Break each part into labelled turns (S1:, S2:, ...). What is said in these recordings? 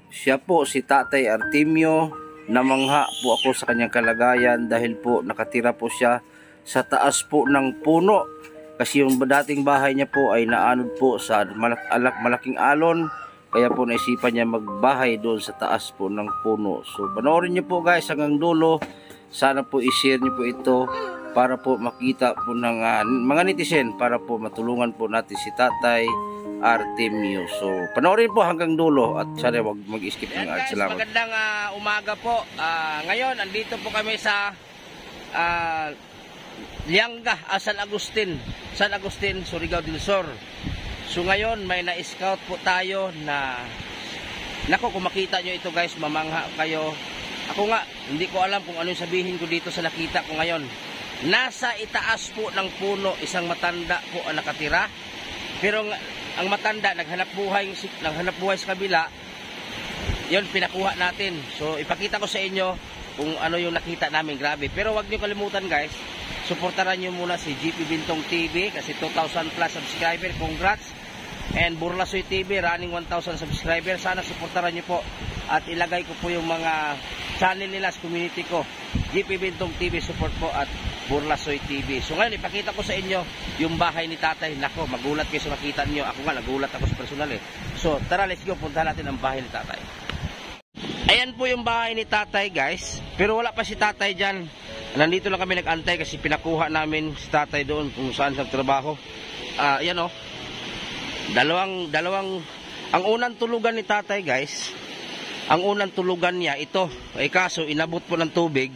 S1: Siya po si Tatay Artemio. Namangha po ako sa kanyang kalagayan dahil po nakatira po siya sa taas po ng puno. Kasi yung dating bahay niya po ay naanod po sa malaking alon. Kaya po naisipan niya magbahay doon sa taas po ng puno. So panoorin niyo po guys hanggang dulo. Sana po i-share niyo po ito para po makita po ng mga netizen, para po matulungan po natin si Tatay Artemio. So panoorin po hanggang dulo at sana wag mag-skip ng ads. Salamat. Magandang umaga po. Ngayon andito po kami sa Lianga, San Agustin, Surigao del Sur. So ngayon may na-scout po tayo na nako, kung makita nyo ito guys, mamangha kayo. Ako nga, hindi ko alam kung ano yung sabihin ko dito sa nakita ko ngayon. Nasa itaas po ng puno, isang matanda po ang nakatira. Pero ang matanda, naghanap buhay sa kabila. Yun, pinakuha natin. So, ipakita ko sa inyo kung ano yung nakita namin. Grabe. Pero wag nyo kalimutan guys, suportaran nyo muna si GP Bintong TV kasi 2,000 plus subscriber. Congrats. And Burlasoy TV, running 1,000 subscriber. Sana suportaran nyo po. At ilagay ko po yung mga channel nila sa community ko. GP Bintong TV, support po, at Burlasoy TV. So ngayon, ipakita ko sa inyo yung bahay ni Tatay. Nako, magulat kayo sa makita nyo. Ako nga, nagulat ako sa personal eh. So tara, let's go. Puntahan natin ang bahay ni Tatay. Ayan po yung bahay ni Tatay guys. Pero wala pa si Tatay dyan. Nandito lang kami nag-antay kasi pinakuha namin si Tatay doon kung saan sa trabaho. Ayan o. Dalawang ang unang tulugan ni Tatay guys, ang unang tulugan niya ito, ay kaso inabot po ng tubig.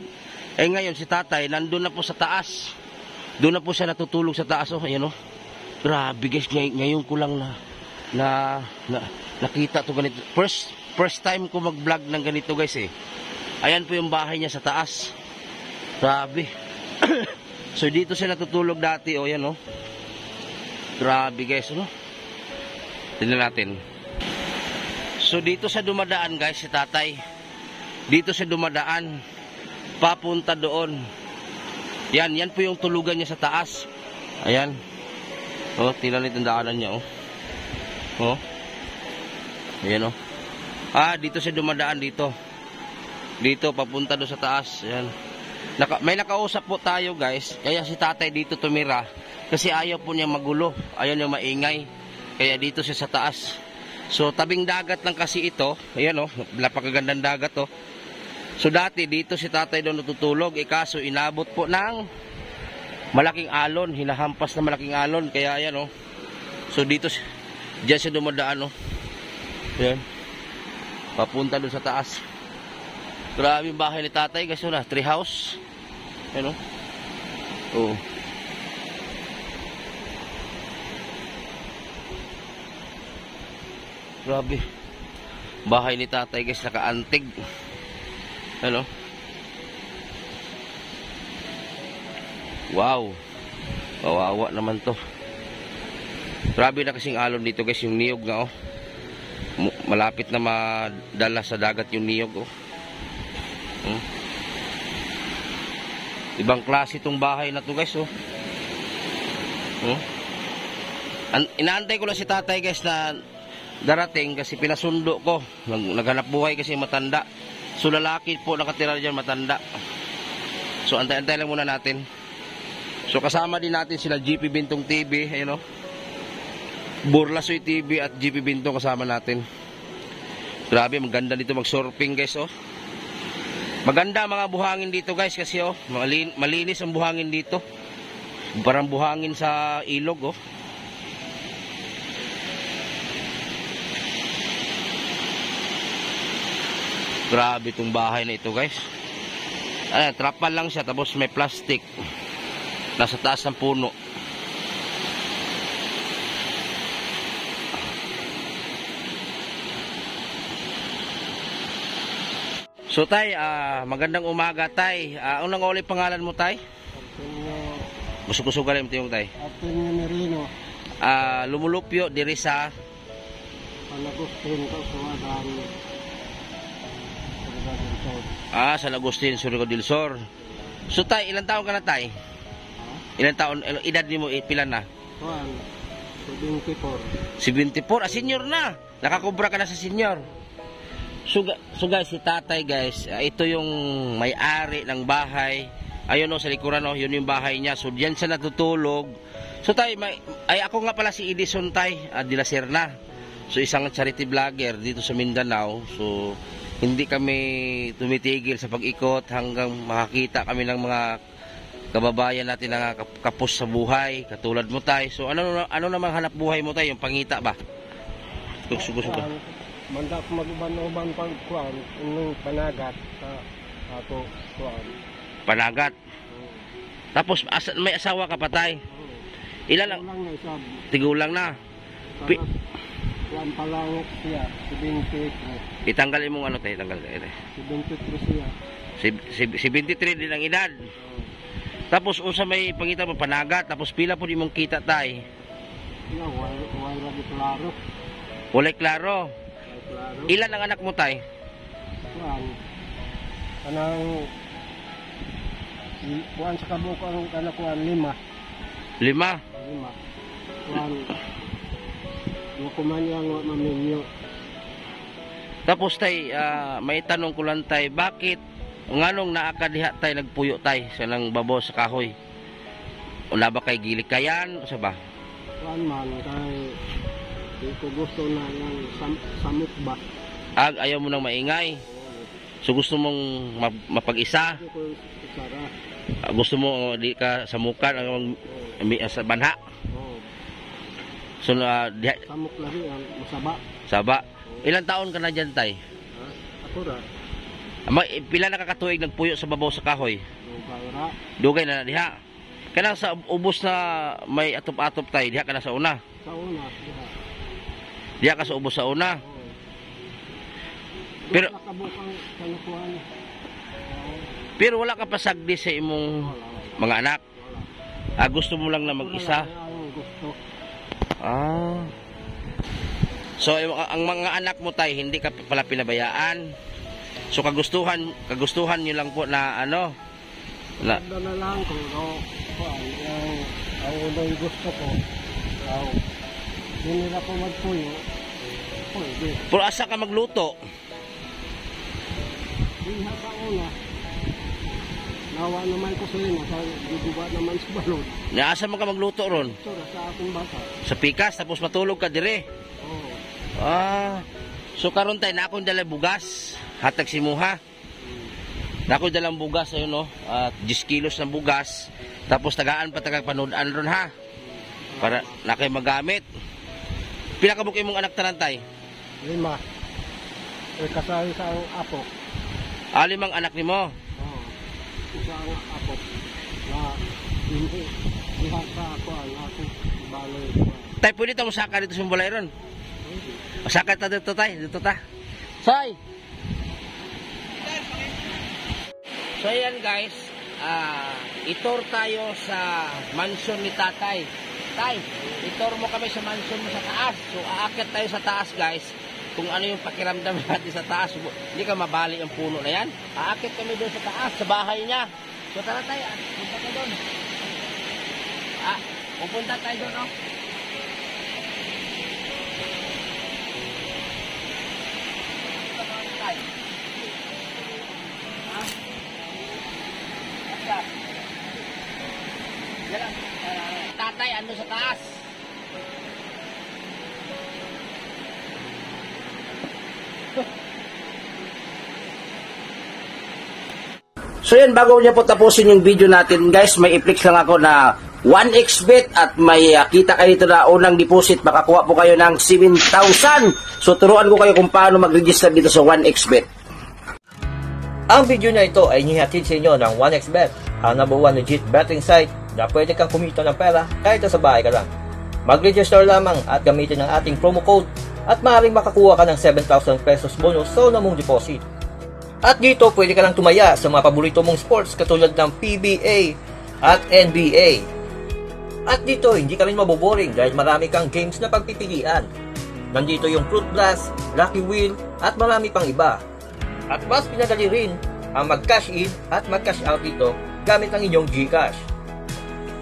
S1: Eh ngayon si Tatay nandun na po sa taas, doon na po siya natutulog sa taas. Oh, ayan oh. Grabe guys, ngayon ko lang nakita to ganito. First time ko mag vlog ng ganito guys eh. Ayan po yung bahay niya sa taas. Grabe. So dito siya natutulog dati. Oh, ayan oh. Grabe guys, ano? Tingnan natin. So dito sa dumadaan guys si Tatay. Dito sa dumadaan papunta doon. Yan po yung tulugan niya sa taas. Ayan. Oh, tingnan itong daanan niya oh. Oh. Ayan oh. Dito sa dumadaan dito. Dito papunta doon sa taas. Ayan. May nakausap po tayo guys. Kaya si Tatay dito tumira kasi ayaw po niya magulo. Ayaw niya maingay. Kaya dito siya sa taas. So tabing dagat lang kasi ito. Ayan oh, napakagandang dagat oh. So dati dito si Tatay doon natutulog. Kaso inabot po ng malaking alon. Hinahampas na malaking alon. Kaya ayan oh. So dito diyan siya dumadaan oh. Ayan. Papunta doon sa taas. Grabe yung bahay ni Tatay guys. Na tree house. Ayan oh. Oh. Grabe. Bahay ni Tatay guys, nakaantig. Ano? Wow. Kawawa naman to. Grabe na kasing alon dito guys, yung niyog nga oh. Malapit na madala sa dagat yung niyog oh. Ibang klase itong bahay na to guys oh. Inaantay ko lang si Tatay guys na darating kasi pinasundo ko. Naghanap buhay kasi matanda. So lalaki po nakatira dyan, matanda. So antay-antay lang muna natin. So kasama din natin sila GP Bintong TV, ayun o. Burlasoy TV at GP Bintong kasama natin. Grabe, maganda dito mag-surfing guys oh. Maganda mga buhangin dito guys kasi oh, malinis ang buhangin dito. Parang buhangin sa ilog oh. Grabe itong bahay na ito guys. Trapal lang siya tapos may plastic. Nasa taas ng puno. So Tay, magandang umaga Tay. Unang ulit pangalan mo Tay? Busog-busog galing mo Tay.
S2: Artemio Merino.
S1: Lumulupyo diri sa
S2: San Agustin,
S1: San Agustin, Surigao del Sur. So Tay, ilang taon ka na Tay? Ilang taon, edad mo pila na?
S2: 74.
S1: 74, senior na. Nakakubra ka na sa senior. So guys, si tatay guys, ito yung may-ari ng bahay. Ayun o, sa likuran o, yun yung bahay niya. So diyan siya natutulog. So tay, ako nga pala si Edison tay, de la Serna. So isang charity vlogger dito sa Mindanao. So hindi kami tumitigil sa pag-ikot hanggang makakita kami ng mga kababayan natin na kapos sa buhay, katulad mo tay. So ano namang hanap buhay mo tay, yung pangita ba? Gusto ba?
S2: Manda ko mag-uban-uban pagkuhan, yung panagat sa ato kuhan.
S1: Panagat. Tapos may asawa ka pa tay? Ilan lang?
S2: Tigulang na isa.
S1: Tigulang na.
S2: Kuhan palangit siya, 73.
S1: Itanggalin mong ano tay, tanggal tay.
S2: 73 siya.
S1: Si 23 din ang edad. Tapos unsa may pangita mo panagat, tapos pila po di mong kita tay?
S2: Wala lagi klaro.
S1: Walay klaro. Ilan ang anak mo tay?
S2: Kuhan. Kanang kuhan sa kabuko ang anak kuhan 5.
S1: 5.
S2: Kuhan. Kuman yang maminyo.
S1: Tapos tay, may tanong ko lang tay, bakit nganong naa ka diha tay nagpuyo tay sa nang babaw sa kahoy? Wala ba kay gilik kayan sa ba?
S2: Kuhan man kay ito gusto na ng samot ba?
S1: Ayaw mo nang maingay. So gusto mong mapag-isa?
S2: Ito ko isara.
S1: Gusto mo di ka samukan ang sa banha?
S2: Oo.
S1: So
S2: Samok lagi ang masaba.
S1: saba. Ilang taon ka na dyan tay?
S2: Ha? Ako ra.
S1: Pila na kakatuig nagpuyo sa babaw sa kahoy?
S2: Bayra.
S1: Dugay na diha. Kana sa ubos na may atop-atop tay, diha ka na sa una.
S2: Sa una. Diha.
S1: Diha ka sa ubos sa una.
S2: Oo.
S1: Pero
S2: Nakabukang kanukuhan.
S1: pero wala ka pasagdi sa imong mga anak. Gusto mo lang na mag-isa.
S2: Ang gusto.
S1: So ang mga anak mo tay hindi ka pala pinabayaan. So kagustuhan niyo lang po na ano na
S2: Na lang ko kuhan ang unang gusto ko. Hindi nila ko magpuyo. Pwede.
S1: pero asa ka magluto?
S2: Diha sa una. Nawa naman ko sa'yo na. Guguba naman sa balon.
S1: Asa man ka magluto ron?
S2: Ito na sa akong bata.
S1: Sa pikas tapos matulog ka dire.
S2: Oo.
S1: So karon tay na akong dala bugas. Hatag si Muha. Na ako dalang bugas ayun no. 10 kilos ng bugas. Tapos tagaan pa taga panudan ron ha. Para na kay magamit. Pila ka buki mong anak tanan tay?
S2: 5. Kasali sa ang apo.
S1: 5 anak nimo.
S2: Oo. Isa ang apo. Na hindi. Diha sa ako ang ako. Baloy.
S1: Tay pwede ta mo saka dito sa balay ron. Masaka ta dito tay, dito ta. Say. So ayan guys, itor tayo sa mansion ni tatay. Tay, itor mo kami sa mansion mo sa taas. So aakyat tayo sa taas guys. Kung ano yung pakiramdam natin sa taas, hindi ka mabali ang puno na yan. Aakyat kami doon sa taas, sa bahay niya. So tara tayo, punta tayo doon. Pupunta tayo doon, oh. Tatay, ano sa taas? So yan, bago niya po tapusin yung video natin guys, may i-flex lang ako na 1xbet at may kita kayo dito na unang deposit, makakuha po kayo ng 7,000. So turuan ko kayo kung paano mag-register dito sa 1xbet.
S3: Ang video na ito ay inihatid sa inyo ng 1xbet, ang number 1 legit betting site na pwede kang kumita ng pera kahit sa bahay ka lang. Mag-register lamang at gamitin ang ating promo code at maaaring makakuha ka ng 7,000 pesos bonus sa una mong deposit. At dito pwede ka lang tumaya sa mga paborito mong sports katulad ng PBA at NBA. At dito hindi ka rin maboboring dahil marami kang games na pagpipilian. Nandito yung Fruit Blast, Lucky Wheel at marami pang iba. At mas pinadali rin ang mag-cash in at mag-cash out dito gamit ang inyong GCash.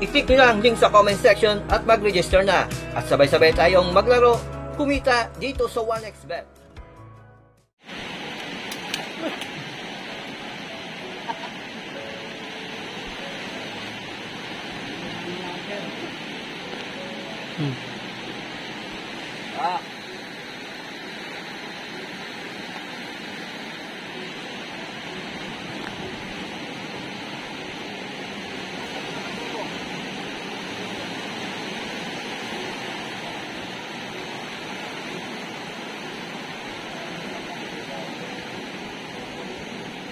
S3: I-click nyo lang ang link sa comment section at mag-register na. At sabay-sabay tayong maglaro, kumita dito sa 1xbet.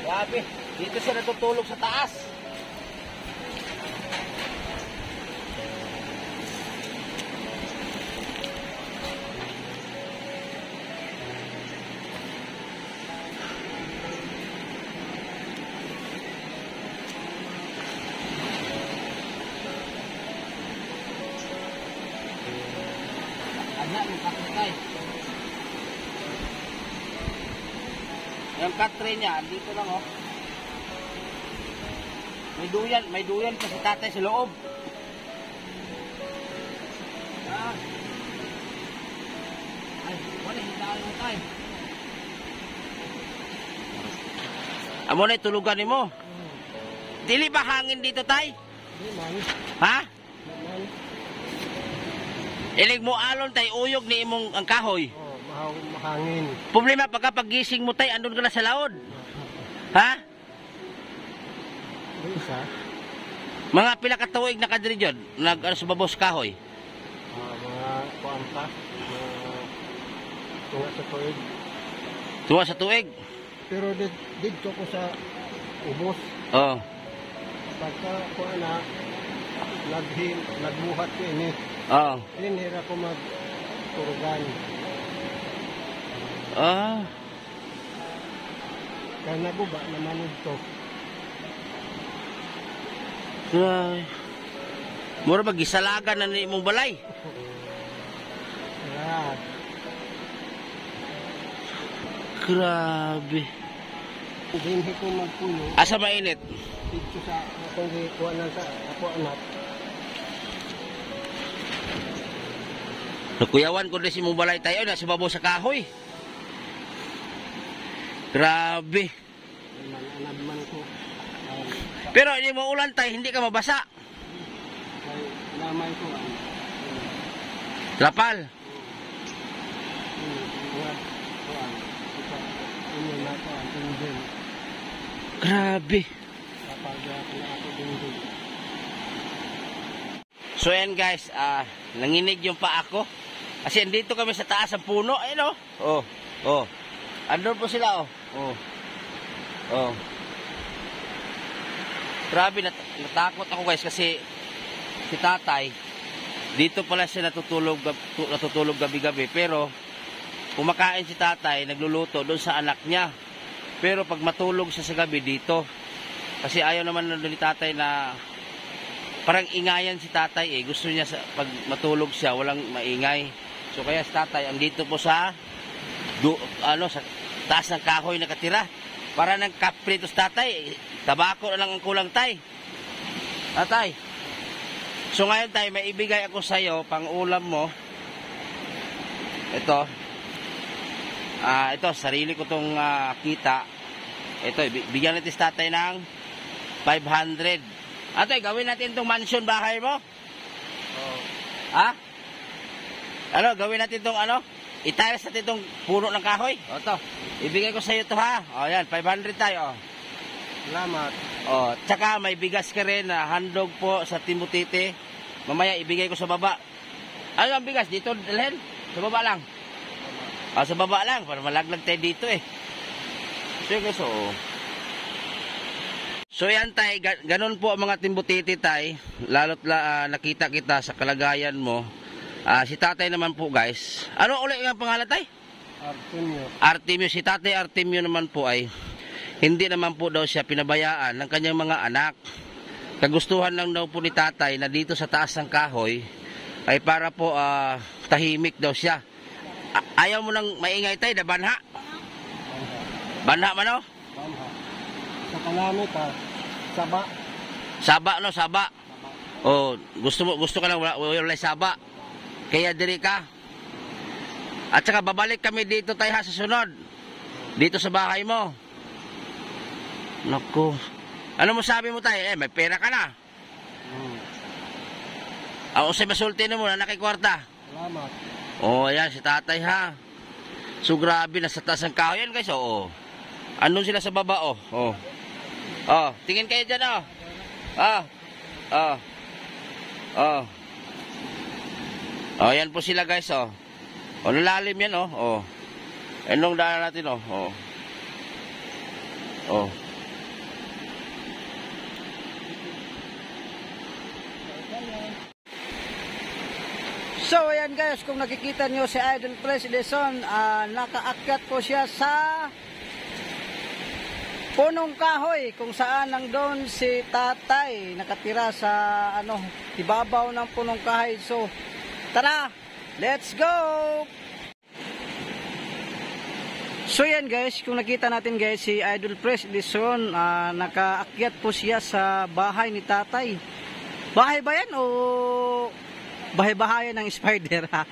S1: Grabe. Dito siya natutulog sa taas. Anak, yung katray. Yung katray niya, dito lang oh. May duyan pa si tatay sa loob. Ah. Ay, wala, hindi tayo tayo. Amo na tulugan mo. Dili ba hangin dito tay?
S2: Di man.
S1: Ha?
S2: Man.
S1: Ilig mo alon tay uyog ni imong ang kahoy.
S2: Oh, mahangin.
S1: Problema pagkapagising mo tay andun ka na sa laod. Ha?
S2: Di isa.
S1: Mga pila ka tuig na kadiri jud nag ano, subabos kahoy.
S2: Mga kuanta. Tunga sa tuig.
S1: Tuwa sa tuig.
S2: Pero dito ko sa ubos.
S1: Oh.
S2: Pagka ko na nagbuhat ko ini.
S1: Oh.
S2: Inira ko magturugan.
S1: Ah.
S2: Kaya naguba naman ito.
S1: Ay. Mura ba gisalagan na ni imong balay?
S2: Ah,
S1: Grabe.
S2: dinhi ko magpuno.
S1: Asa mainit?
S2: Dito sa akong gikuha na sa ako anak.
S1: Nakuyawan ko din si mong balay tayo na subabaw sa kahoy. Grabe.
S2: Mananagman ko.
S1: Pero hindi mo ulan tayo, hindi ka mabasa.
S2: Kay lamay ko.
S1: Trapal.
S2: Inyo na ko ang tingin.
S1: Grabe.
S2: Kapag na ako tingin.
S1: So yan guys, nanginig yung pa ako. Kasi andito kami sa taas ng puno. Ayun oh. Oh. Andun po sila oh. Oh. Oh. Grabe, natakot ako guys kasi si tatay, dito pala siya natutulog gabi-gabi. Pero kumakain si tatay, nagluluto doon sa anak niya. Pero pag matulog siya sa gabi dito, kasi ayaw naman ni tatay na parang ingayan si tatay eh. Gusto niya pag matulog siya, walang maingay. So kaya si tatay, andito po sa sa taas ng kahoy nakatira. Para ng kapritos tatay, tabako na lang ang kulang tay. Tatay. So ngayon tay, may ibigay ako sa iyo pang ulam mo. Ito. Ito, sarili ko tong kita. Ito, bigyan natin si tatay ng 500. Ate, gawin natin itong mansion bahay mo.
S2: Oh.
S1: Ha? Ano, gawin natin itong itaras natin itong puno ng kahoy. O, ito. Ibigay ko sa iyo ito ha. O, yan, 500 tayo.
S2: Salamat.
S1: O, tsaka may bigas ka rin na handog po sa Timotite. Mamaya, ibigay ko sa baba. Ano ang bigas? Dito, dalhin? Sa baba lang. O, sa baba lang. Para malaglag tayo dito eh. So yan tay, ganun po ang mga timbutiti tay, lalo't nakita kita sa kalagayan mo. Si tatay naman po guys, ano ulit ang pangalan tay?
S2: Artemio.
S1: Artemio, si tatay Artemio naman po ay, hindi naman po daw siya pinabayaan ng kanyang mga anak. Kagustuhan lang daw po ni tatay na dito sa taas ng kahoy, ay para po tahimik daw siya. Ayaw mo nang maingay tay, na banha? Banha man o?
S2: Banha. Sa kalamit ha. Saba.
S1: Saba no, saba. Oh, gusto ka lang wala saba. Kaya diri ka. At saka babalik kami dito tayo ha sa sunod. Dito sa bahay mo. Naku. Ano mo sabi mo tayo? May pera ka na. Ako sa masulti na mo na nakikwarta.
S2: Salamat.
S1: Oh, ayan si tatay ha. So grabe na sa taas ng kahoy yan guys. Oo. Andun sila sa baba oh. Oh. Oh, tingin kayo dyan oh. Oh. Oh. Oh. Oh, yan po sila guys oh. Oh, lalalim yan oh. Oh. Enong daan natin oh. Oh. Oh.
S2: So ayan guys, kung nakikita nyo si Idol Pres Edison, nakaakyat po siya sa punong kahoy kung saan nandun si tatay nakatira sa ibabaw ng punong kahoy. So tara, let's go! So yan guys, kung nakita natin guys si Idol Pres Edison, nakaakyat po siya sa bahay ni tatay. Bahay ba yan o bahay-bahayan ng spider ha?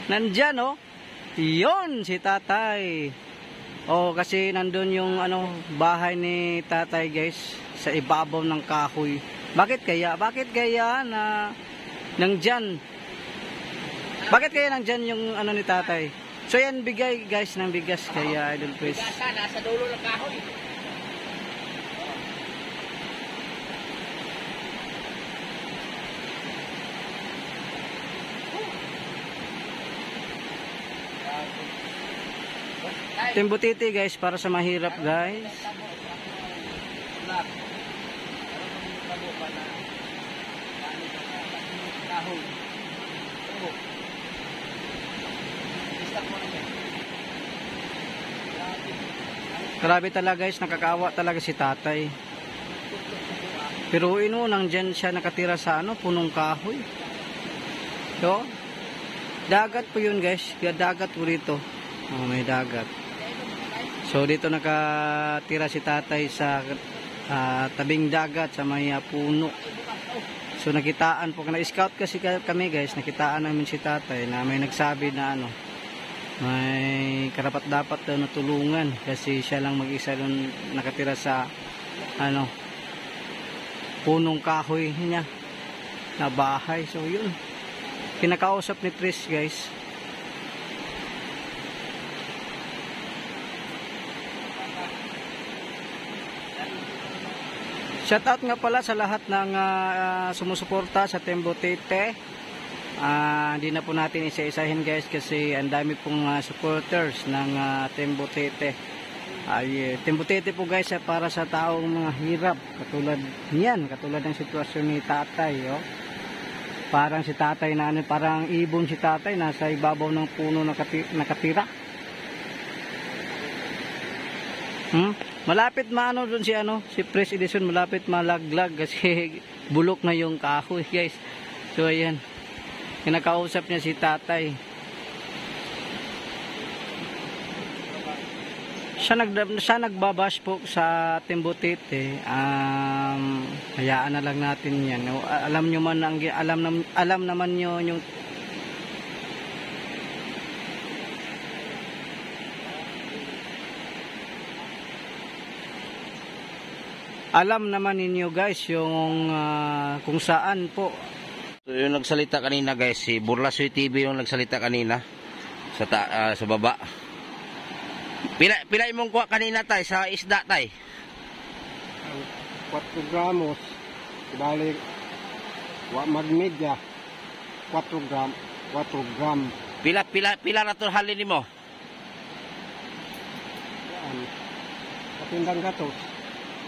S2: Nandyan yun si tatay. Kasi nandun yung bahay ni tatay guys sa ibabaw ng kahoy. Bakit kaya na nandyan? Bakit kaya nandyan yung ni tatay? So yan, bigay guys ng bigas kaya Idol Pres.
S1: Nasa dulo ng kahoy.
S2: Timbutiti guys, para sa mahirap guys. Grabe talaga guys, nakakawa talaga si tatay. Pero nandyan siya nakatira sa punong kahoy. So, dagat po yun guys, dagat po rito. May dagat. So dito nakatira si tatay sa tabing dagat sa may puno. So nakitaan po, na-scout kasi kami guys, nakitaan namin si tatay na may nagsabi na may karapat dapat na tulungan kasi siya lang mag-isa doon nakatira sa punong kahoy niya na bahay. So yun, kinakausap ni Pres guys. Shout out nga pala sa lahat ng sumusuporta sa Timbutiti. Hindi na po natin isa-isahin guys kasi ang dami pong supporters ng Timbutiti. Timbutiti po guys para sa taong mga hirap katulad niyan, katulad ng sitwasyon ni tatay. Parang si tatay na parang ibon si tatay nasa ibabaw ng puno nakatira. Malapit doon si Pres Edison, malapit malaglag kasi bulok na yung kahoy guys. So ayan, kinakausap niya si tatay. Siya nagbabash po sa Timbutiti. Hayaan na lang natin yan. Alam nyo man, alam naman nyo yung alam naman ninyo guys yung kung saan po.
S1: So yung nagsalita kanina guys, si Burlasoy TV yung nagsalita kanina sa baba. Pila imong kuha kanina tay sa isda tay?
S2: 4 gramos. Balik magmedia 4 gram.
S1: Pila na to halin nimo?
S2: Katindang gatos.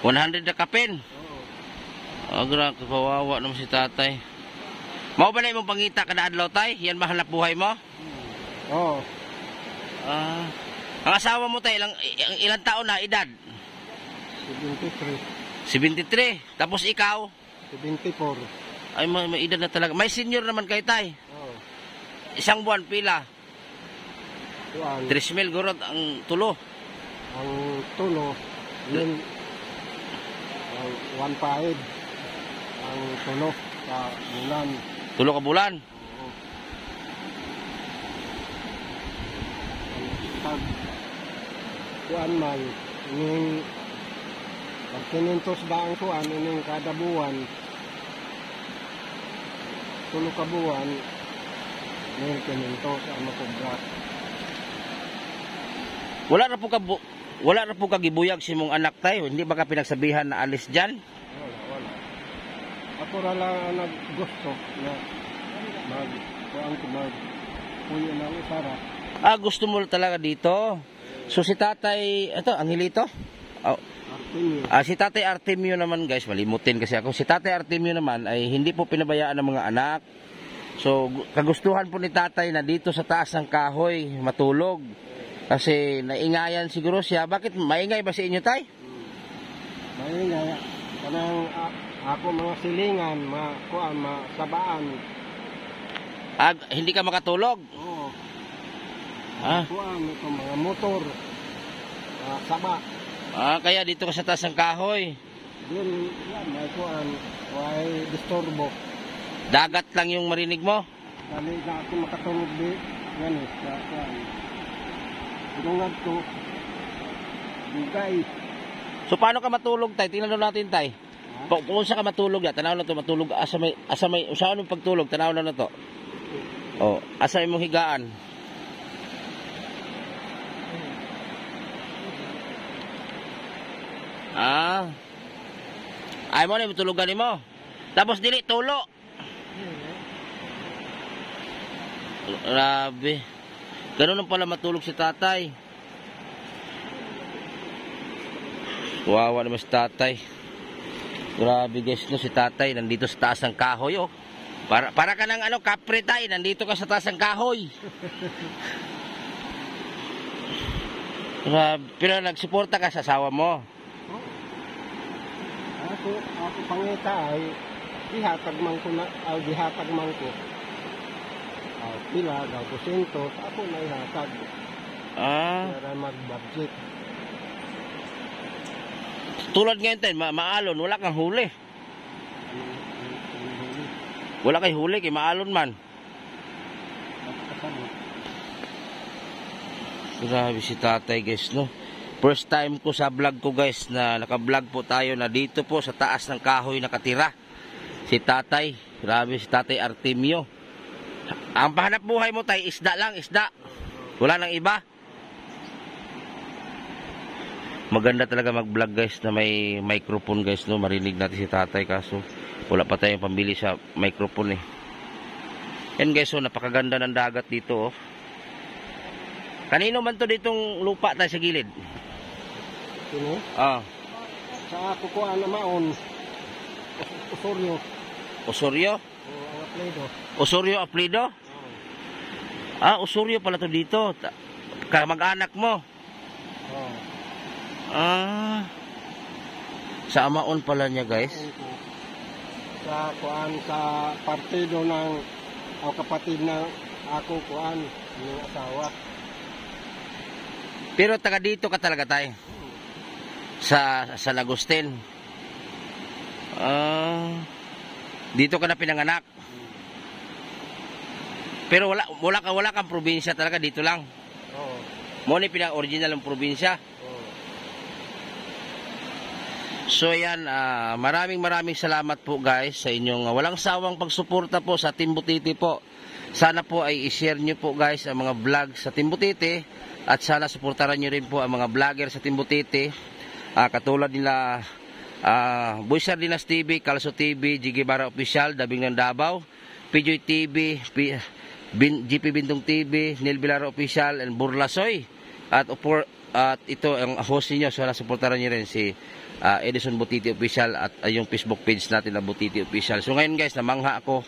S1: 100 na kapin. Agra kawawa naman si tatay. Mao ba na imong pangita kada adlaw tay? Yan mahanap buhay mo?
S2: Oo.
S1: Ang asawa mo tay ilang taon na edad? 73. Tapos ikaw?
S2: 74.
S1: Ay may edad na talaga. May senior naman kay tay.
S2: Oo.
S1: Isang buwan pila? 3,000 gurot ang tulo.
S2: Ang tulo. Yun. 1.5 ang tulo sa bulan.
S1: Tulo ka bulan?
S2: Oo. Pag kuan man ining pag kinintos ba ang kuan ining kada buwan tulo ka buwan ining kinintos ang makubra.
S1: Wala na po kagibuyag si mong anak tayo. Hindi ba ka pinagsabihan na alis dyan?
S2: Wala. Ako ra lang ang naggusto na puyo ng isara.
S1: Gusto mo talaga dito. So si tatay, ito, Angelito?
S2: Artemio.
S1: Si tatay Artemio naman guys, malimutin kasi ako. Si tatay Artemio naman ay hindi po pinabayaan ng mga anak. So, kagustuhan po ni tatay na dito sa taas ng kahoy matulog. Kasi naingayan siguro siya. Bakit maingay ba sa inyo, tay?
S4: Maingay. Kanang ako mga silingan, mga kuan, mga sabaan.
S1: Hindi ka makatulog?
S4: Oo.
S1: Ah.
S4: Kuan, ito mga motor. Saba.
S1: Kaya dito ka sa taas ng kahoy.
S4: Dili, yan, may kuan, may disturbo.
S1: Dagat lang yung marinig mo?
S4: Dali na ako makatulog di. Yan eh, sa kuan. Pinungad ko. Bugay.
S1: So paano ka matulog, tay? Tingnan natin, tay. Kung saan ka matulog ya, tanaw na to matulog asa may saan yung pagtulog, tanaw na to. Oh, asa imong higaan. Ay mo na matulugan nimo. Tapos dili tulo. Grabe. Ganun pala matulog si tatay. Wawa naman si tatay. Grabe guys, no, si tatay nandito sa taas ng kahoy, oh. Para ka ng kapre tay, nandito ka sa taas ng kahoy. Grabe, pero nagsuporta ka sa asawa mo.
S4: Ako pangita ay dihatag man ko na, dihatag man ko. Pila, daw ko sento, ako na ihatag. Para mag-budget.
S1: Tulad ngayon tayo, maalon, wala kang huli. Wala kay huli, kay maalon man. Grabe si tatay guys, no? First time ko sa vlog ko guys, na naka-vlog po tayo na dito po sa taas ng kahoy nakatira. Si tatay, grabe si tatay Artemio. Ang pahanap buhay mo tay, isda lang, isda. Wala nang iba. Maganda talaga mag-vlog guys na may microphone guys, no? Marinig natin si tatay kaso wala pa tayong pambili sa microphone eh. Yan guys, so napakaganda ng dagat dito, oh. Kanino man to ditong lupa tayo sa gilid?
S4: Sino? Sa ako ko na maon. Osorio.
S1: Osorio?
S4: Ang apelido.
S1: Osorio apelido? Osorio pala to dito. Kamag-anak mo. Sa amaon pala niya guys.
S4: Sa kuan sa partido ng kapatid ng ako kuan ng asawa.
S1: Pero taga dito ka talaga tayo. Sa San Agustin. Dito ka na pinanganak. Pero wala kang probinsya talaga, dito lang.
S4: Oo.
S1: Mo ni pinang-original ng probinsya. So yan, maraming salamat po guys sa inyong walang sawang pagsuporta po sa Team Butiti po. Sana po ay i-share nyo po guys ang mga vlog sa Team Butiti at sana suportaran nyo rin po ang mga vlogger sa Team Butiti. Katulad nila Boy Sardinas TV, Calso TV, Jiggy Barra Official, Dabing ng Davao, PJ TV, GP Bindong TV, Neil Villar Official, and Burlasoy. At ito ang host niyo, sana suportaran nyo rin si Edison Butiti Official at yung Facebook page natin na Butiti Official. So ngayon guys, namangha ako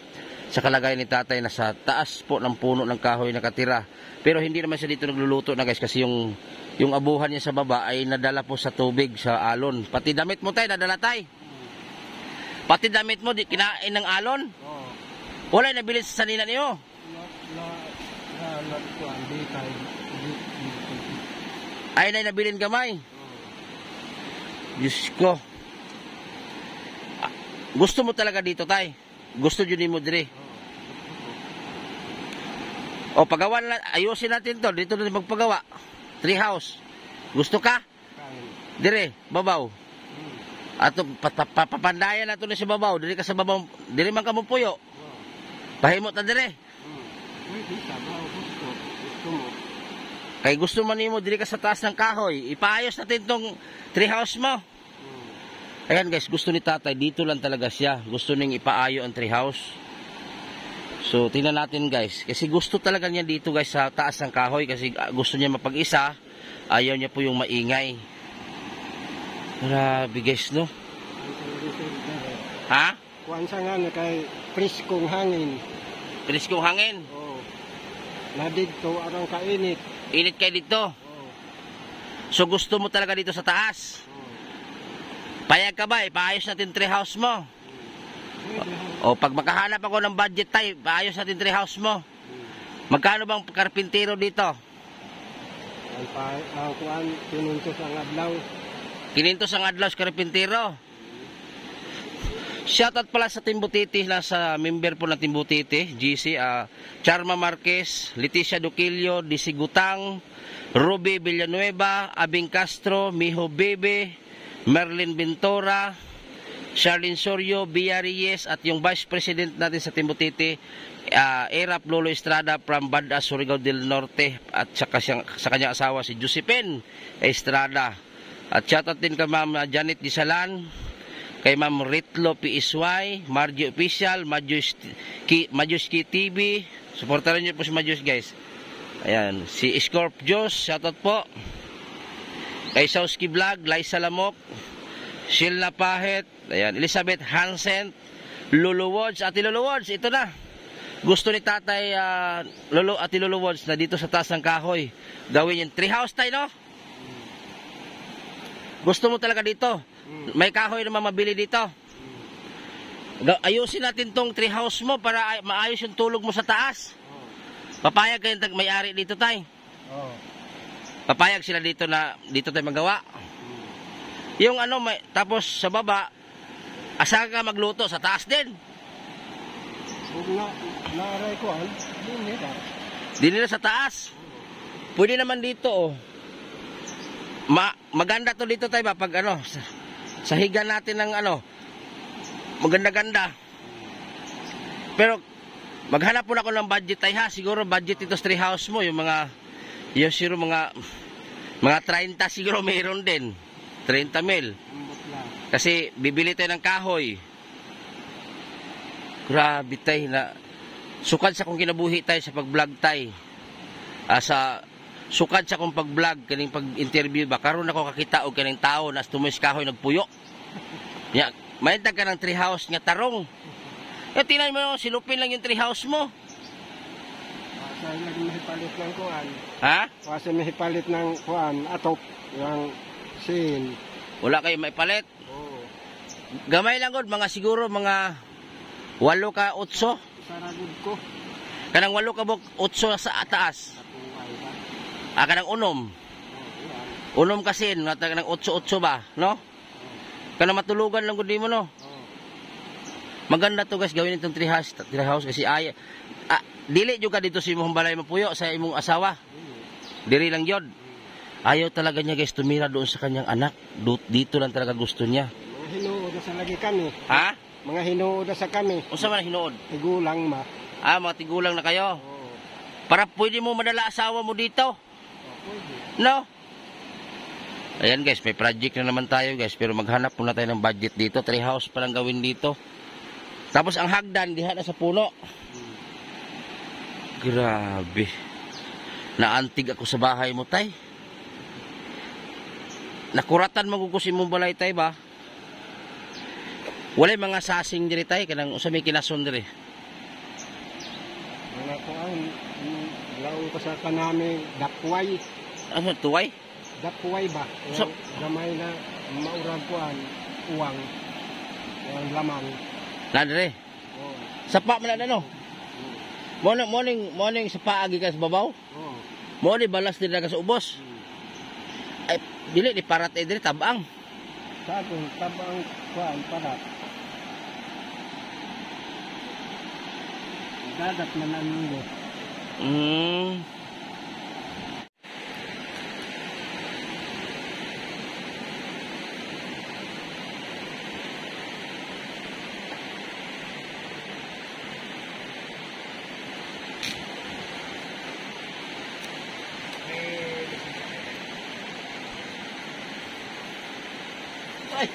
S1: sa kalagayan ni tatay na sa taas po ng puno ng kahoy nakatira. Pero hindi naman siya dito nagluluto na guys kasi yung abuhan niya sa baba ay nadala po sa tubig, sa alon. Pati damit mo tayo, nadala tayo. Pati damit mo, kinain ng alon. Wala yung nabili sa sanina niyo. Ay na nabilin gamay. Diyos ko. Gusto mo talaga dito tay? Gusto dyan mo dire? O pagawa na, ayusin natin to. Dito na magpagawa. Tree house. Gusto ka? Dire, babaw. Ato papandayan nato ni si babaw. Dire ka sa babaw. Dire man ka mo puyo. Pahimot na dire. Kay gusto man nimo dire ka sa taas ng kahoy. Ipaayos natin tong tree house mo. Ayan guys, gusto ni tatay, dito lang talaga siya. Gusto ning ipaayo ang tree house. So, tingnan natin guys. Kasi gusto talaga niya dito guys sa taas ng kahoy. Kasi gusto niya mapag-isa. Ayaw niya po yung maingay. Grabe guys, no?
S4: Ha? Kuwan sa nga na kay priskong hangin.
S1: Preskong hangin.
S4: Oo. Na dito, arang kainit.
S1: Init kayo dito.
S4: Oo.
S1: So gusto mo talaga dito sa taas.
S4: Oo.
S1: Payag ka ba? Ipaayos natin treehouse mo.
S4: Pwede.
S1: O pag makahanap ako ng budget tayo, paayos natin treehouse mo. Magkano bang karpintero dito?
S4: Ang kuan, pinuntos ang adlaw.
S1: 500 ang adlaw sa karpintero. Shoutout pala sa Timbutiti, sa member po ng Timbutiti, GC, Charma Marquez, Leticia Duquillo, DC Gutang, Ruby Villanueva, Abing Castro, Mijo Bebe, Merlin Ventura, Charlene Sorio, Bia Reyes, at yung Vice President natin sa Timbutiti, Erap Lolo Estrada from Banda, Surigao del Norte, at sa kanyang asawa si Josephine Estrada. At shoutout din kay Ma'am Janet Disalan, kay Ma'am Ritlo PSY, Margie Official, Majuski TV. Suportahan niyo po si Majus, guys. Ayan, si Scorpios, shoutout po. Kay Sauski Vlog, Liza Lamok, Sheila Pahet, ayan, Elizabeth Hansen, Lolo Wods, Ate Lolo Wods, ito na. Gusto ni Tatay Ate Lolo Wods na dito sa taas ng kahoy gawin yung treehouse tayo, no? Gusto mo talaga dito? May kahoy na mabili dito. Ayusin natin tong treehouse mo para maayos yung tulog mo sa taas. Papayag kayo may-ari dito, tay.
S4: Oo.
S1: Papayag sila dito na dito tayo magawa. Yung tapos sa baba, asa ka magluto sa taas din.
S4: Huwag naaray ko,
S1: Di nila sa taas. Pwede naman dito, oh. Maganda to dito tayo ba pag sa higa natin ng maganda-ganda. Pero maghanap po na ako ng budget tayo, ha. Siguro budget ito sa treehouse mo, yung mga mga 30 siguro mayroon din. 30 mil. Kasi bibili tayo ng kahoy. Grabe tayo na sukad sa kong kinabuhi tayo sa pag-vlog tayo. Sukad sa kong pag-vlog, kaning pag-interview ba, karon ako kakita og kaning tao na tumoy sa kahoy nagpuyo. Ya, maytag ka ng treehouse nga tarong. Tinan mo, silupin lang yung treehouse mo.
S4: Wasa lang mahipalit ng kuan.
S1: Ha?
S4: Wasa mahipalit ng kuan, atop, yung sin.
S1: Wala kayo maipalit.
S4: Oo.
S1: Gamay lang gud, mga siguro mga 8 ka 8.
S4: Saragod ko.
S1: Kanang 8 ka 8 sa taas. Kanang unom. Unom kasi, kanang 8-8 ba, no? Kanang matulugan lang gud mo, no? Maganda to, guys, gawin itong treehouse kasi dili juga dito si imong balay mapuyo sa imong asawa. Diri lang yun. Ayaw talaga niya, guys, tumira doon sa kanyang anak. Dito lang talaga gusto niya.
S4: Mga hinuod na sa lagi kami.
S1: Ha?
S4: Mga hinuod na sa kami.
S1: Unsa man hinuod?
S4: Tigulang ma.
S1: Mga tigulang na kayo.
S4: Oo.
S1: Para pwede mo madala asawa mo dito.
S4: Pwede.
S1: No? Ayan, guys, may project na naman tayo, guys. Pero maghanap muna tayo ng budget dito. Treehouse pa lang gawin dito. Tapos ang hagdan, diha na sa puno. Grabe. Naantig ako sa bahay mo, tay. Nakuratan magugusin mong balay, tay, ba? Walay mga sasing diri, tay. Kanang usa may kinason diri.
S4: Mga kuan, laong ko sa kanami, dakway.
S1: Ano, tuway?
S4: Dakway ba?
S1: So-
S4: Gamay na maurag kuan, uwang. Uwang lamang.
S1: Na diri.
S4: Oo.
S1: Sapa man na, no? Morning sa paagi ka sa babaw.
S4: Oo.
S1: Mo ni balas din ka sa ubos. Ay dili ni parat diri tabang.
S4: Sa akin, tabang kuan, parat. Dadat man ang nilo.
S1: Ay.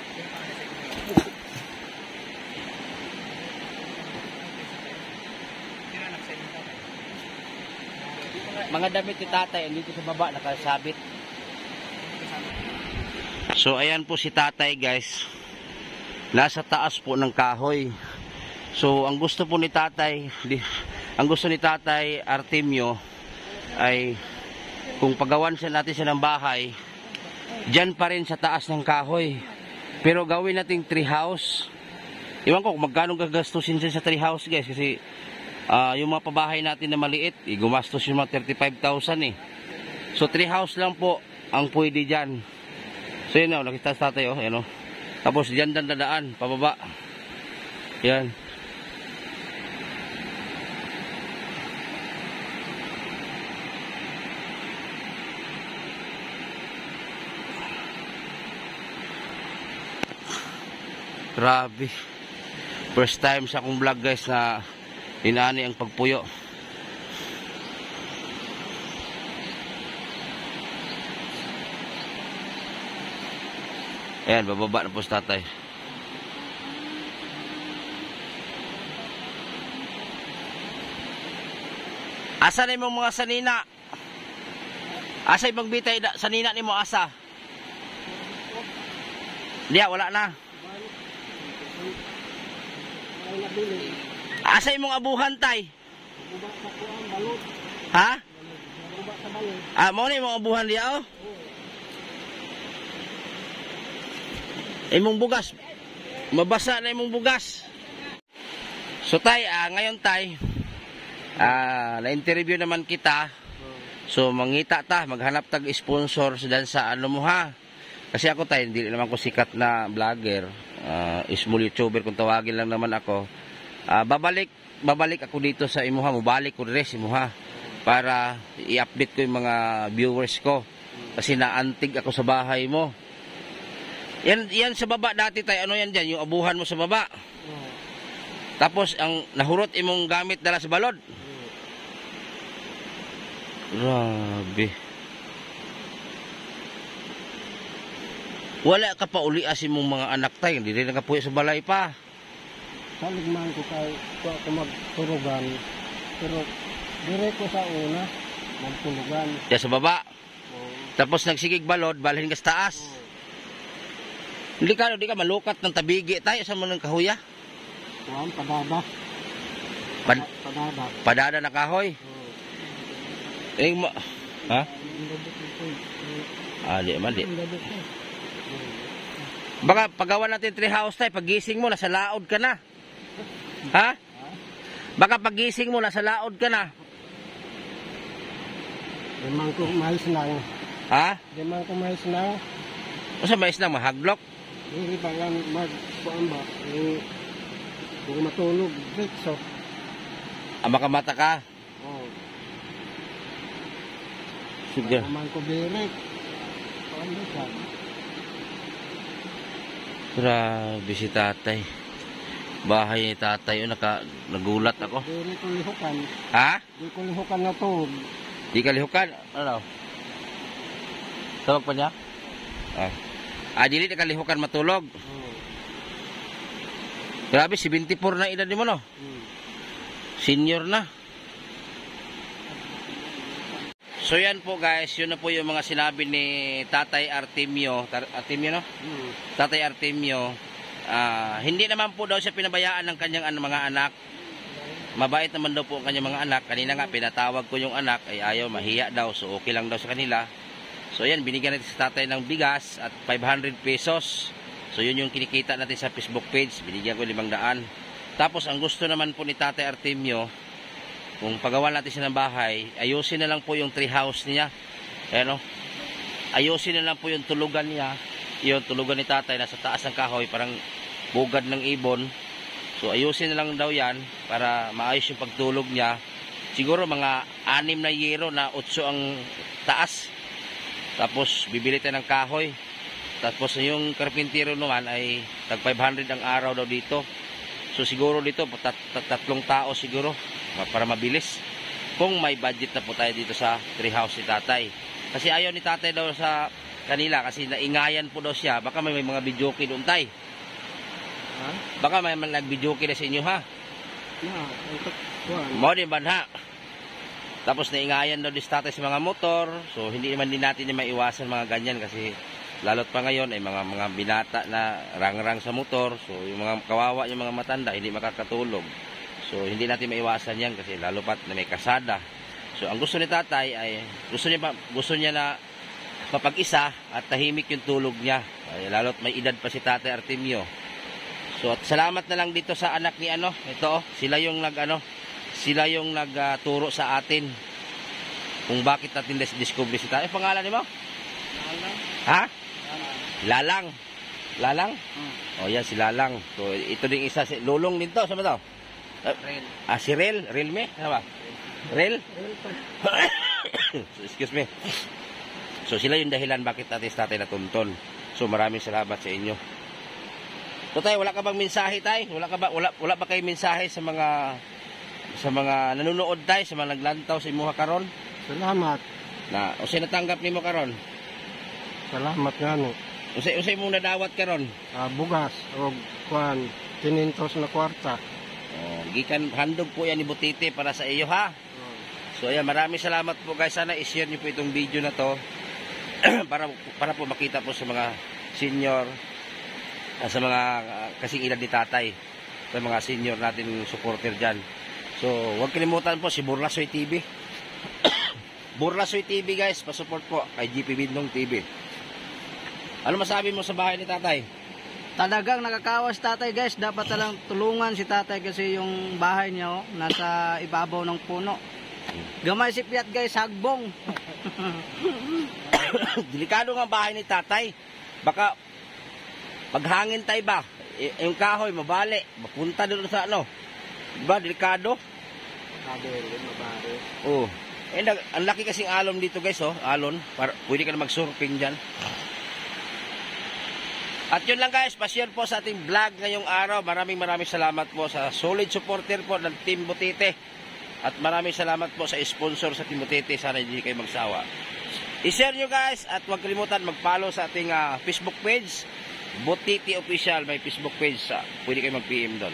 S1: Mga damit ni tatay andito sa baba nakasabit. So ayan po si tatay, guys. Nasa taas po ng kahoy. So ang gusto po ni tatay ang gusto ni Tatay Artemio ay kung pagawan natin siya ng bahay, dyan pa rin sa taas ng kahoy. Pero gawin nating tree house. Iwan ko kung magkano gagastusin siya sa tree house, guys, kasi yung mga pabahay natin na maliit, gumastos yung mga 35,000 eh. So tree house lang po ang pwede dyan. So yun, nakita sa tatay, oh, yan, oh. Tapos dyan dadaan pababa. Yan. Grabe. First time sa akong vlog, guys, na inani ang pagpuyo. Ayan, bababa na po sa tatay. Asa na yung mga sanina? Asa yung bitay sanina ni mo asa? Diya, wala na. Asa yung mga abuhan, tay? Ha? Mo na yung mga abuhan diya, oh? Imong bugas. Mabasa na imong bugas. So tay, ngayon tay, na-interview naman kita. So mangita ta, maghanap tag sponsor sa ano mo ha. Kasi ako tay, hindi naman ko sikat na vlogger. Small YouTuber kung tawagin lang naman ako. Babalik ako dito sa imuha, mubalik ko rin sa imuha para i-update ko yung mga viewers ko. Kasi naantig ako sa bahay mo. Yan sa baba dati tayo, ano yan dyan, yung abuhan mo sa baba. Tapos ang nahurot imong gamit dala sa balod. Grabe. Wala ka pa uli asin mong mga anak tayo, hindi rin nakapuyo sa balay pa.
S4: Saligman ko ako magturugan. Pero dire ko sa una, magtulugan.
S1: Diyan sa baba. Tapos nagsigig balod, balhin ka sa taas. Hindi ka malukat ng tabigi tayo sa mga kahuya.
S4: Kuan, padada. Padada.
S1: Padada na kahoy. Ha? Di man di. Baka pagawa natin tree house tayo, pagising mo nasa laod ka na. Ha? Baka pagising mo nasa laod ka na.
S4: Demang ko mais lang.
S1: Ha?
S4: Demang ko mais lang.
S1: O sa mais lang mahaglok.
S4: Hindi pa lang kuan ba? Kung matulog, so.
S1: Makamata ka.
S4: Oh.
S1: Sige.
S4: Demang ko birek. Ano ka?
S1: Grabe si tatay. Bahay ni tatay, nagulat ako.
S4: Dili ko lihukan.
S1: Ha?
S4: Di ko lihukan na to.
S1: Di ka lihukan? Ano? Tawag pa niya? Dili na kalihukan matulog. Grabe, 74 na edad mo, no? Senior na. So yan po guys, yun na po yung mga sinabi ni Tatay Artemio. Artemio, no? Tatay Artemio. Hindi naman po daw siya pinabayaan ng kanyang mga anak. Mabait naman daw po ang kanyang mga anak. Kanina nga pinatawag ko yung anak, ay ayaw, mahiya daw. So okay lang daw sa kanila. So yan, binigyan natin sa tatay ng bigas at 500 pesos. So yun yung kinikita natin sa Facebook page. Binigyan ko 500. Tapos ang gusto naman po ni Tatay Artemio, kung pagawa natin siya ng bahay, ayusin na lang po yung tree house niya. Ayan o. Ayusin na lang po yung tulugan niya. Yung tulugan ni tatay nasa taas ng kahoy, parang bugad ng ibon. So ayusin na lang daw yan para maayos yung pagtulog niya. Siguro mga 6 na yero na 8 ang taas. Tapos bibili tayo ng kahoy. Tapos yung karpintero naman ay tag 500 ang araw daw dito. So siguro dito 3 tao siguro para mabilis. Kung may budget na po tayo dito sa tree house ni tatay. Kasi ayaw ni tatay daw sa kanila kasi naingayan po daw siya. Baka may mga videoke doon tay. Baka may nag-videoke na sa inyo ha. Mo din banha. Tapos naingayan daw dis tatay sa mga motor. So hindi naman din natin maiwasan mga ganyan kasi lalot pa ngayon ay mga binata na rangrang sa motor. So yung mga kawawa, yung mga matanda hindi makakatulog. So hindi natin maiwasan yan kasi lalo pat na may kasada. So ang gusto ni tatay ay gusto niya na mapag-isa at tahimik yung tulog niya. Ay, lalo't may edad pa si Tatay Artemio. So at salamat na lang dito sa anak ni ito sila yung nagturo sa atin kung bakit natin discover si tatay. Pangalan ni mo?
S2: Lalang.
S1: Ha? Lalang. Lalang?
S2: Hmm.
S1: O yan, si Lalang. So, ito din isa, si Lulong din to. Saan ba to?
S2: Rel.
S1: Si Rel? Rel me? Ano ba? Rel? So, excuse me. So, sila yung dahilan bakit natin sa tatay natunton. So, maraming salamat sa inyo. So, tayo, wala ka bang mensahe, tay? Wala ba kayo mensahe sa mga nanonood, tay? Sa mga naglantaw sa imuha karon?
S4: Salamat.
S1: Usay natanggap nimo karon?
S4: Salamat nga no.
S1: Usay mo nadawat karon?
S4: Bugas o kuan, 500 na kwarta.
S1: Gikan handog po yan ni Butite para sa iyo, ha? So ayan, maraming salamat po guys. Sana i-share niyo po itong video na to para po makita po sa mga senior, sa mga kasing edad ni tatay, sa mga senior natin supporter dyan. So huwag kalimutan po si Burlasoy TV. Burlasoy TV guys, pasupport po kay GP Bindong TV. Ano masabi mo sa bahay ni tatay?
S2: Talagang nakakawas tatay guys. Dapat talang tulungan si tatay kasi yung bahay niya nasa ibabaw ng puno. Gamay si Piat guys, hagbong.
S1: Delikado nga bahay ni tatay. Baka paghangin tayo ba? Yung kahoy mabali, mapunta doon sa Diba, delikado? Oh. Ang laki kasing alon dito guys, alon. Pwede ka na mag-surfing dyan. At yun lang guys, pa-share po sa ating vlog ngayong araw. Maraming salamat po sa solid supporter po ng Team Butite. At maraming salamat po sa sponsor sa Team Butite. Sana hindi kayo magsawa. I-share nyo guys at huwag kalimutan mag-follow sa ating Facebook page. Butite Official, may Facebook page. Pwede kayo mag-PM doon.